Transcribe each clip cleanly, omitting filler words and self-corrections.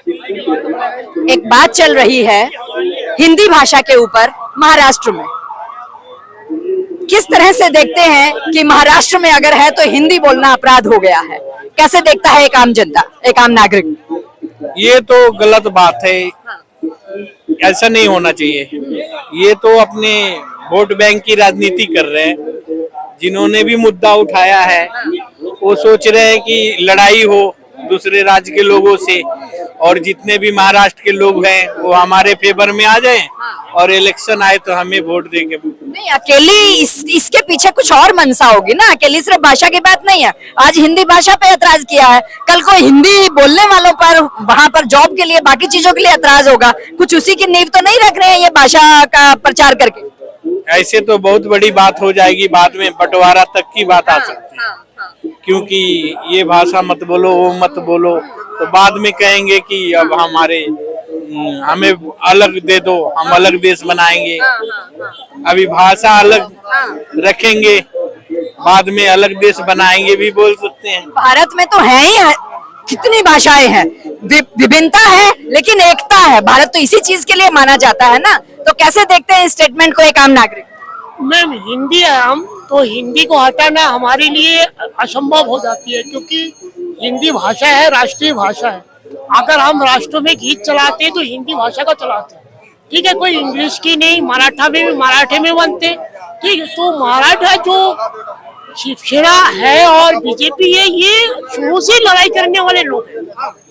एक बात चल रही है हिंदी भाषा के ऊपर महाराष्ट्र में। किस तरह से देखते हैं कि महाराष्ट्र में अगर है तो हिंदी बोलना अपराध हो गया है? कैसे देखता है एक आम जनता, एक आम नागरिक? ये तो गलत बात है, ऐसा नहीं होना चाहिए। ये तो अपने वोट बैंक की राजनीति कर रहे हैं। जिन्होंने भी मुद्दा उठाया है वो सोच रहे हैं कि लड़ाई हो दूसरे राज्य के लोगों से, और जितने भी महाराष्ट्र के लोग हैं वो हमारे फेवर में आ जाएं और इलेक्शन आए तो हमें वोट देंगे। नहीं, अकेली इसके पीछे कुछ और मंशा होगी ना, अकेली सिर्फ भाषा की बात नहीं है। आज हिंदी भाषा पे ऐतराज किया है, कल को हिंदी बोलने वालों पर वहां पर जॉब के लिए, बाकी चीजों के लिए ऐतराज होगा। कुछ उसी की नींव तो नहीं रख रहे हैं ये भाषा का प्रचार करके? ऐसे तो बहुत बड़ी बात हो जाएगी, बाद में बंटवारा तक की बात आ सकती है। क्योंकि ये भाषा मत बोलो, वो मत बोलो, तो बाद में कहेंगे कि अब हमें अलग दे दो, हम अलग देश बनाएंगे। अभी भाषा अलग रखेंगे, बाद में अलग देश बनाएंगे भी बोल सकते हैं। भारत में तो है ही, कितनी भाषाएं हैं, विभिन्नता है लेकिन एकता है। भारत तो इसी चीज के लिए माना जाता है ना। तो कैसे देखते हैं इस स्टेटमेंट को एक आम नागरिक? मैम, हिंदी है हम तो हिंदी को हटाना हमारे लिए असंभव हो जाती है, क्योंकि हिंदी भाषा है, राष्ट्रीय भाषा है। अगर हम राष्ट्रों में गीत चलाते तो हिंदी भाषा का चलाते हैं, ठीक है। कोई इंग्लिश की नहीं, मराठा में भी मराठे में बनते, ठीक है। तो मराठा जो शिवसेना है और बीजेपी है, ये शुरू से लड़ाई करने वाले लोग हैं,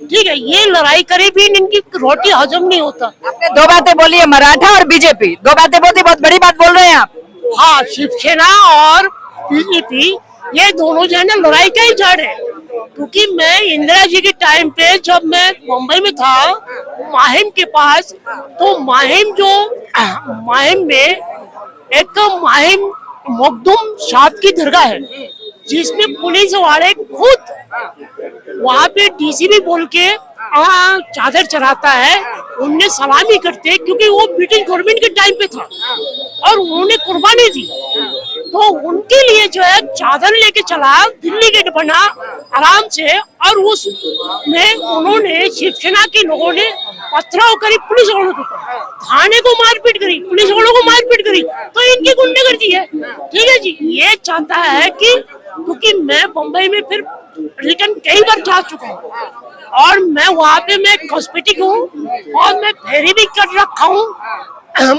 ठीक है। ये लड़ाई करे भी इनकी रोटी हजम नहीं होता। आपने दो बातें बोली है, मराठा और बीजेपी, दो बातें बहुत बड़ी बात बोल रहे हैं आप। हाँ, शिवसेना और बीजेपी ये दोनों जो है ना लड़ाई का ही जड़ है। क्योंकि मैं इंदिरा जी के टाइम पे जब मैं मुंबई में था माहिम के पास, तो माहिम में एक माहिम मखदूम साहब की दरगाह है, जिसमें पुलिस वाले खुद वहाँ पे डीसीपी बोल के चादर चढ़ाता है, उनने सलामी करते, क्योंकि वो ब्रिटिश गवर्नमेंट के टाइम पे था और उन्होंने कुर्बानी दी। तो उनके लिए जो है चादर लेके चला, दिल्ली गेट बना आराम से, और उसमें उन्होंने शिवसेना के लोगों ने पथराव करी पुलिस वालों के ऊपर, थाने को मारपीट करी, पुलिस वालों को मारपीट करी। तो इनकी गुंडागर्दी है, ठीक है जी। ये चाहता है कि, क्योंकि मैं मुंबई में फिर रिटर्न कई बार जा चुका हूँ और मैं वहाँ पे मैं कॉस्मेटिक हूँ और मैं फेरी भी कर रखा हूँ,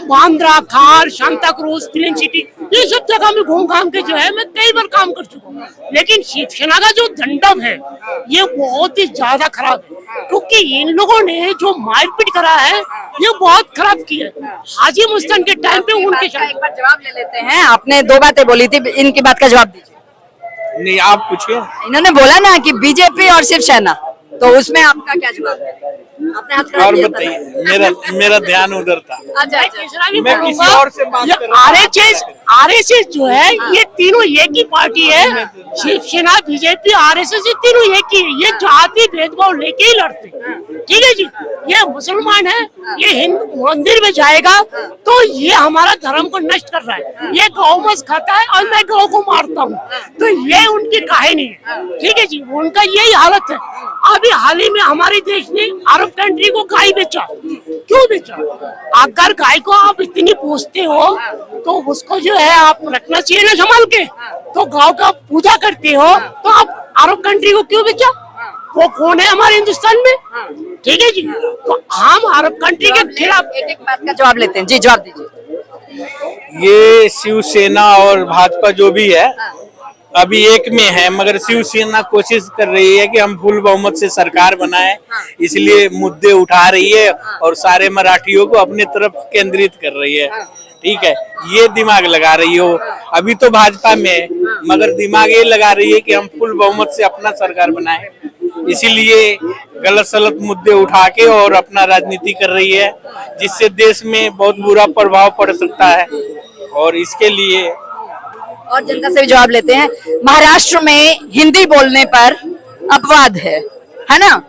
बांद्रा, खार, सांता क्रूज, फिल्म सिटी, ये सब जगह में घूम घाम के जो है मैं कई बार काम कर चुका हूँ। लेकिन शिवसेना का जो दंडम है ये बहुत ही ज्यादा खराब है, क्योंकि इन लोगों ने जो मारपीट करा है ये बहुत खराब किया है। हाजी मुस्तान के टाइम पे उनके साथ एक बार जवाब ले लेते हैं। आपने दो बातें बोली थी, इनकी बात का जवाब दीजिए। नहीं, आप पूछिए। इन्होंने बोला ना कि बीजेपी और शिवसेना, तो उसमें आपका क्या जवाब है? आपने हाथ खड़ा और किया बताइए, मेरा ध्यान उधर था। मैं किसी और से बात कर रहा हूं। आरएसएस जो है ये तीनों एक ही पार्टी है, शिवसेना, बीजेपी, आरएसएस, ये तीनों एक ही है। ये जाति भेदभाव लेके ही लड़ते, ठीक है जी। ये मुसलमान है, ये हिंदू मंदिर में जाएगा तो ये हमारा धर्म को नष्ट कर रहा है। ये गौ मांस खाता है और मैं गौ को मारता हूँ, तो ये उनकी कहानी है, ठीक है जी। उनका यही हालत है। अभी हाल ही में हमारे देश ने अरब कंट्री को गाय बेचा, क्यों बेचा? अगर गाय को आप इतनी पूछते हो तो उसको जो है आप रखना चाहिए ना संभाल के। तो गांव का पूजा करते हो तो आप अरब कंट्री को क्यों बेचा? वो कौन है हमारे हिंदुस्तान में, ठीक है जी। तो हम अरब कंट्री के खिलाफ एक बात का जवाब लेते हैं जी, जवाब दीजिए। ये शिवसेना और भाजपा जो भी है अभी एक में है, मगर शिवसेना कोशिश कर रही है कि हम फुल बहुमत से सरकार बनाएं, इसलिए मुद्दे उठा रही है और सारे मराठियों को अपने तरफ केंद्रित कर रही है, ठीक है। ये दिमाग लगा रही हो। अभी तो भाजपा में, मगर दिमाग ये लगा रही है कि हम फुल बहुमत से अपना सरकार बनाएं, इसीलिए गलत सलत मुद्दे उठा के और अपना राजनीति कर रही है, जिससे देश में बहुत बुरा प्रभाव पड़ सकता है। और इसके लिए और जनता से भी जवाब लेते हैं। महाराष्ट्र में हिंदी बोलने पर अपवाद है ना?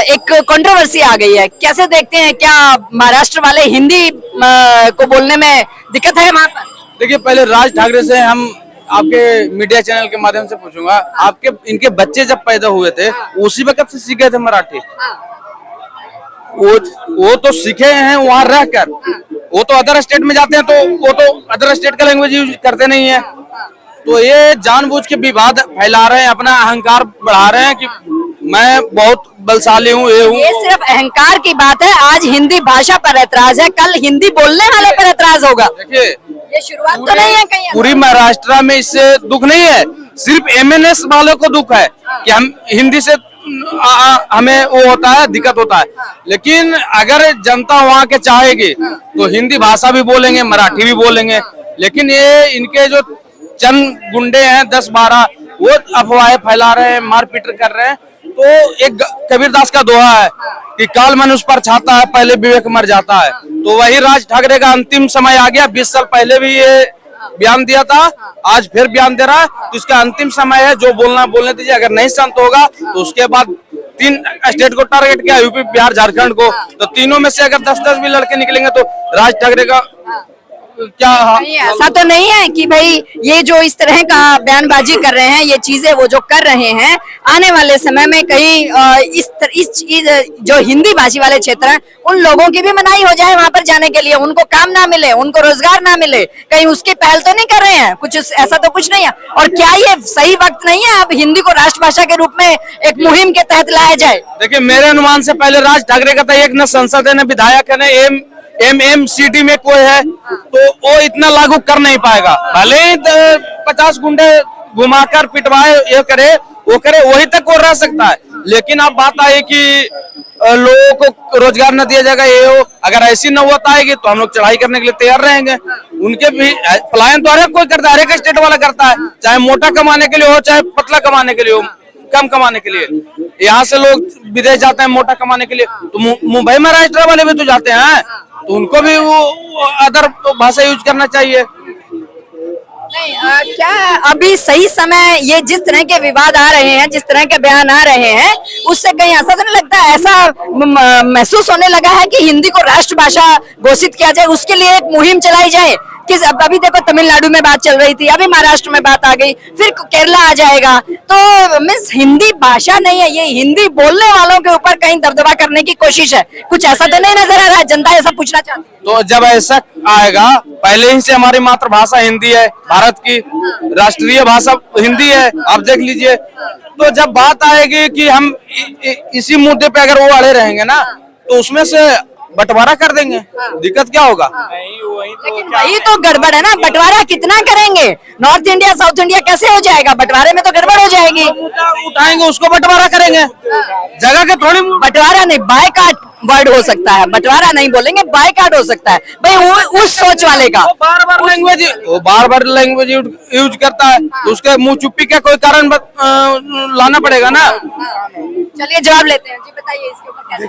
एक कंट्रोवर्सी आ गई है, कैसे देखते हैं? क्या महाराष्ट्र वाले हिंदी को बोलने में दिक्कत है वहाँ पर? देखिए, पहले राज ठाकरे से हम आपके मीडिया चैनल के माध्यम से पूछूंगा, आपके इनके बच्चे जब पैदा हुए थे उसी वक्त से सीख गए थे मराठी? वो तो सीखे हैं वहाँ रहकर, वो तो अदर स्टेट में जाते हैं तो वो तो अदर स्टेट का लैंग्वेज यूज करते नहीं है। तो ये जानबूझ के विवाद फैला रहे हैं, अपना अहंकार बढ़ा रहे हैं कि मैं बहुत बलशाली हूँ, ये हूँ। ये सिर्फ अहंकार की बात है। आज हिंदी भाषा पर ऐतराज है, कल हिंदी बोलने वाले पर ऐतराज होगा। देखिए, ये शुरुआत तो नहीं है कहीं। पूरी महाराष्ट्र में इससे दुख नहीं है, सिर्फ एमएनएस वालों को दुख है कि हम हिंदी से हमें वो होता है, दिक्कत होता है। लेकिन अगर जनता वहाँ के चाहेगी तो हिंदी भाषा भी बोलेंगे, मराठी भी बोलेंगे। लेकिन ये इनके जो चंद गुंडे हैं 10-12, वो अफवाहें फैला रहे हैं, मारपीट कर रहे हैं। तो एक कबीरदास का दोहा है कि काल मनुष्य पर छाता है, पहले विवेक मर जाता है। तो वही राज ठाकरे का अंतिम समय आ गया। 20 साल पहले भी ये बयान दिया था, आज फिर बयान दे रहा है। तो इसका अंतिम समय है, जो बोलना बोलने दीजिए। अगर नहीं शांत होगा तो उसके बाद 3 स्टेट को टारगेट किया, यूपी, बिहार, झारखंड को। तो तीनों में से अगर 10-10 भी लड़के निकलेंगे तो राज ठाकरे का क्या? नहीं, ऐसा तो नहीं है कि भाई ये जो इस तरह का बयानबाजी कर रहे हैं, ये चीजें वो जो कर रहे हैं, आने वाले समय में कहीं इस जो हिंदी भाषी वाले क्षेत्र हैं उन लोगों की भी मनाही हो जाए वहां पर जाने के लिए, उनको काम ना मिले, उनको रोजगार ना मिले, कहीं उसकी पहल तो नहीं कर रहे हैं कुछ? ऐसा तो कुछ नहीं है। और क्या ये सही वक्त नहीं है अब हिंदी को राष्ट्रभाषा के रूप में एक मुहिम के तहत लाया जाए? देखिए, मेरे अनुमान से पहले राज ठाकरे का था, एक न संसद है न विधायक है न एमएमसीडी में कोई है, तो वो इतना लागू कर नहीं पाएगा। भले ही 50 गुंडे घुमाकर पिटवाए, ये करे वो करे, वही तक वो रह सकता है। लेकिन अब बात आई कि लोगों को रोजगार न दिया जाएगा, ये हो। अगर ऐसी नौबत आएगी तो हम लोग चढ़ाई करने के लिए तैयार रहेंगे। उनके भी पलायन तो हर कोई करता है, हर एक स्टेट वाला करता है, चाहे मोटा कमाने के लिए हो, चाहे पतला कमाने के लिए हो, कम कमाने के लिए। यहाँ से लोग विदेश जाते हैं मोटा कमाने के लिए, तो मुंबई महाराष्ट्र वाले भी तो जाते हैं, तो उनको भी वो अदर भाषा यूज करना चाहिए। नहीं, क्या अभी सही समय, ये जिस तरह के विवाद आ रहे हैं, जिस तरह के बयान आ रहे हैं, उससे कहीं ऐसा तो नहीं लगता, ऐसा महसूस होने लगा है कि हिंदी को राष्ट्रभाषा घोषित किया जाए, उसके लिए एक मुहिम चलाई जाए? किस अभी देखो तमिलनाडु में बात चल रही थी, अभी महाराष्ट्र में बात आ गई, फिर केरला आ जाएगा। तो मीन्स हिंदी भाषा नहीं है, ये हिंदी बोलने वालों के ऊपर कहीं दबदबा करने की कोशिश है। कुछ ऐसा तो नहीं नजर आ रहा है? जनता ऐसा पूछना चाहती है। तो जब ऐसा आएगा, पहले ही से हमारी मातृभाषा हिंदी है, भारत की राष्ट्रीय भाषा हिंदी है, आप देख लीजिए। तो जब बात आएगी कि हम इसी मुद्दे पे अगर वो अड़े रहेंगे ना, तो उसमें से बंटवारा कर देंगे, दिक्कत क्या होगा? वही तो गड़बड़ है ना, बंटवारा कितना करेंगे? नॉर्थ इंडिया साउथ इंडिया कैसे हो जाएगा? बंटवारे में तो गड़बड़ हो जाएगी। उठाएंगे उसको बंटवारा करेंगे, जगह के थोड़ी। बंटवारा नहीं, बायकाट वर्ड हो सकता है, बंटवारा नहीं बोलेंगे, बायकाट हो सकता है भाई, वो उस सोच वाले का। वो बार बार लैंग्वेज यूज करता है, तो उसके मुंह चुप्पी का कोई कारण लाना पड़ेगा ना। चलिए जवाब लेते हैं जी, बताइए इसके ऊपर क्या?